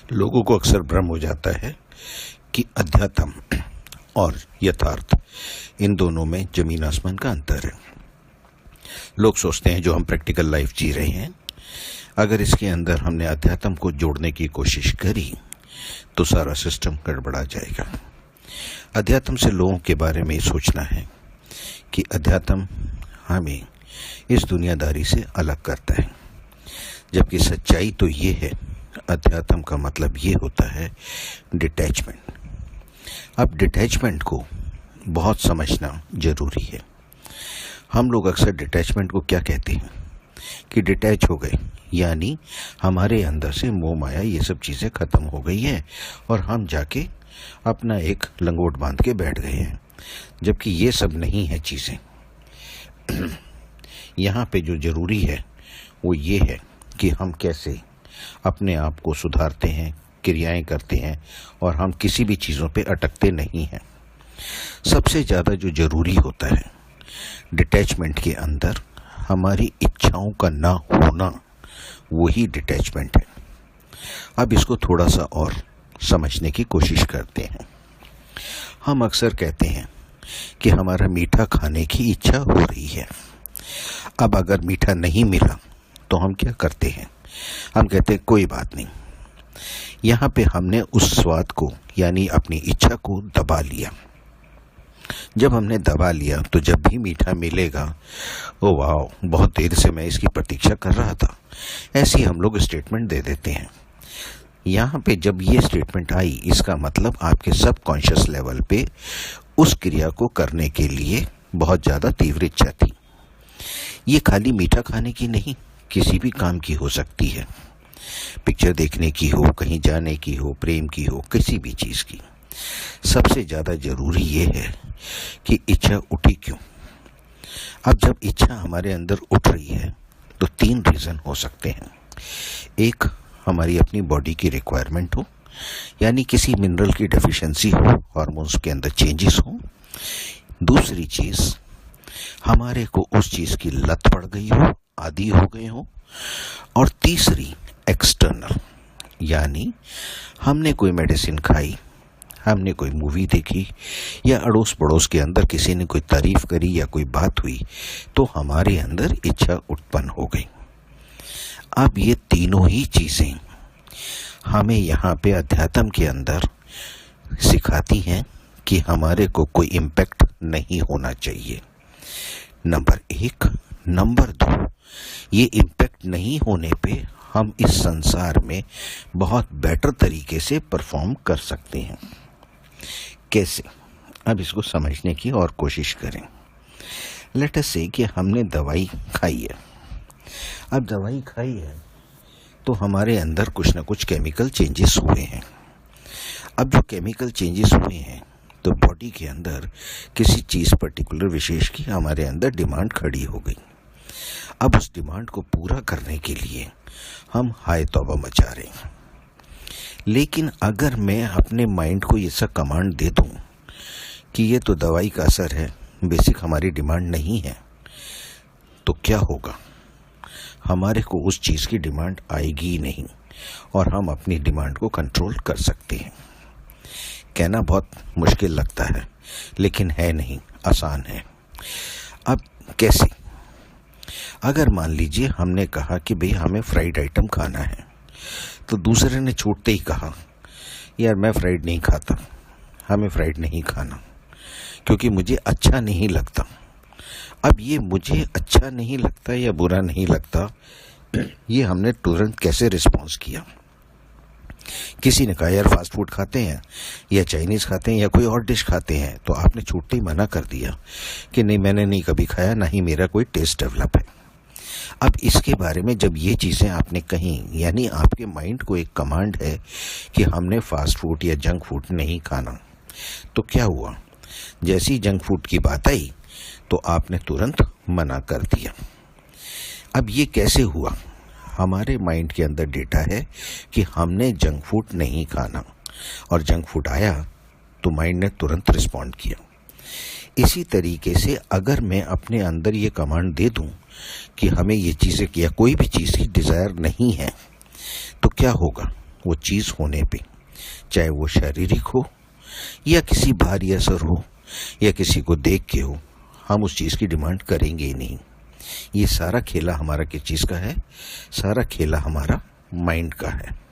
लोगों को अक्सर भ्रम हो जाता है कि अध्यात्म और यथार्थ इन दोनों में जमीन आसमान का अंतर है। लोग सोचते हैं जो हम प्रैक्टिकल लाइफ जी रहे हैं, अगर इसके अंदर हमने अध्यात्म को जोड़ने की कोशिश करी तो सारा सिस्टम गड़बड़ा जाएगा। अध्यात्म से लोगों के बारे में सोचना है कि अध्यात्म हमें इस दुनियादारी से अलग करता है, जबकि सच्चाई तो ये है, अध्यात्म का मतलब ये होता है डिटैचमेंट। अब डिटैचमेंट को बहुत समझना जरूरी है। हम लोग अक्सर डिटैचमेंट को क्या कहते हैं कि डिटैच हो गए, यानी हमारे अंदर से मोह माया ये सब चीज़ें खत्म हो गई है और हम जाके अपना एक लंगोट बांध के बैठ गए हैं, जबकि ये सब नहीं है चीज़ें। यहाँ पे जो ज़रूरी है वो ये है कि हम कैसे अपने आप को सुधारते हैं, क्रियाएं करते हैं और हम किसी भी चीज़ों पे अटकते नहीं हैं। सबसे ज़्यादा जो ज़रूरी होता है डिटैचमेंट के अंदर, हमारी इच्छाओं का ना होना, वही डिटैचमेंट है। अब इसको थोड़ा सा और समझने की कोशिश करते हैं। हम अक्सर कहते हैं कि हमारा मीठा खाने की इच्छा हो रही है। अब अगर मीठा नहीं मिला तो हम क्या करते हैं? हम कहते हैं कोई बात नहीं। यहाँ पे हमने उस स्वाद को यानी अपनी इच्छा को दबा लिया। जब हमने दबा लिया तो जब भी मीठा मिलेगा, ओ वाह, बहुत देर से मैं इसकी प्रतीक्षा कर रहा था, ऐसी हम लोग स्टेटमेंट दे देते हैं। यहाँ पे जब ये स्टेटमेंट आई, इसका मतलब आपके सबकॉन्शियस लेवल पे उस क्रिया को करने के लिए बहुत ज़्यादा तीव्र इच्छा थी। ये खाली मीठा खाने की नहीं, किसी भी काम की हो सकती है। पिक्चर देखने की हो, कहीं जाने की हो, प्रेम की हो, किसी भी चीज़ की। सबसे ज़्यादा ज़रूरी ये है कि इच्छा उठी क्यों। अब जब इच्छा हमारे अंदर उठ रही है तो 3 रीज़न हो सकते हैं। एक, हमारी अपनी बॉडी की रिक्वायरमेंट हो, यानी किसी मिनरल की डेफिशिएंसी हो, हार्मोन्स के अंदर चेंजेस हो। दूसरी चीज़, हमारे को उस चीज़ की लत पड़ गई हो, आदी हो गए हो। और तीसरी, एक्सटर्नल, यानी हमने कोई मेडिसिन खाई, हमने कोई मूवी देखी या अड़ोस पड़ोस के अंदर किसी ने कोई तारीफ करी या कोई बात हुई तो हमारे अंदर इच्छा उत्पन्न हो गई। अब ये तीनों ही चीज़ें हमें यहाँ पे अध्यात्म के अंदर सिखाती हैं कि हमारे को कोई इम्पैक्ट नहीं होना चाहिए। नंबर 1। नंबर 2, ये इम्पैक्ट नहीं होने पे हम इस संसार में बहुत बेटर तरीके से परफॉर्म कर सकते हैं। कैसे? अब इसको समझने की और कोशिश करें। लेट अस से कि हमने दवाई खाई है। अब दवाई खाई है तो हमारे अंदर कुछ ना कुछ केमिकल चेंजेस हुए हैं। अब जो केमिकल चेंजेस हुए हैं तो बॉडी के अंदर किसी चीज़ पर्टिकुलर विशेष की हमारे अंदर डिमांड खड़ी हो गई। अब उस डिमांड को पूरा करने के लिए हम हाय तौबा मचा रहे हैं। लेकिन अगर मैं अपने माइंड को ये सब कमांड दे दूं कि ये तो दवाई का असर है, बेसिक हमारी डिमांड नहीं है, तो क्या होगा? हमारे को उस चीज़ की डिमांड आएगी ही नहीं और हम अपनी डिमांड को कंट्रोल कर सकते हैं। कहना बहुत मुश्किल लगता है, लेकिन है नहीं, आसान है। अब कैसे? अगर मान लीजिए हमने कहा कि भाई हमें फ्राइड आइटम खाना है, तो दूसरे ने छूटते ही कहा यार मैं फ्राइड नहीं खाता, हमें फ्राइड नहीं खाना क्योंकि मुझे अच्छा नहीं लगता। अब ये मुझे अच्छा नहीं लगता या बुरा नहीं लगता, ये हमने तुरंत कैसे रिस्पॉन्स किया? किसी ने कहा यार फास्ट फूड खाते हैं या चाइनीज़ खाते हैं या कोई और डिश खाते हैं, तो आपने छूटते ही मना कर दिया कि नहीं, मैंने नहीं कभी खाया, ना ही मेरा कोई टेस्ट डेवलप है। अब इसके बारे में जब ये चीज़ें आपने कहीं, यानी आपके माइंड को एक कमांड है कि हमने फास्ट फूड या जंक फूड नहीं खाना, तो क्या हुआ? जैसी जंक फूड की बात आई तो आपने तुरंत मना कर दिया। अब ये कैसे हुआ? हमारे माइंड के अंदर डेटा है कि हमने जंक फूड नहीं खाना, और जंक फूड आया तो माइंड ने तुरंत रिस्पॉन्ड किया। इसी तरीके से अगर मैं अपने अंदर ये कमांड दे दूं कि हमें ये चीज़ें या कोई भी चीज़ की डिज़ायर नहीं है, तो क्या होगा? वो चीज़ होने पे, चाहे वो शारीरिक हो या किसी बाहरी असर हो या किसी को देख के हो, हम उस चीज़ की डिमांड करेंगे ही नहीं। ये सारा खेला हमारा किस चीज़ का है? सारा खेला हमारा माइंड का है।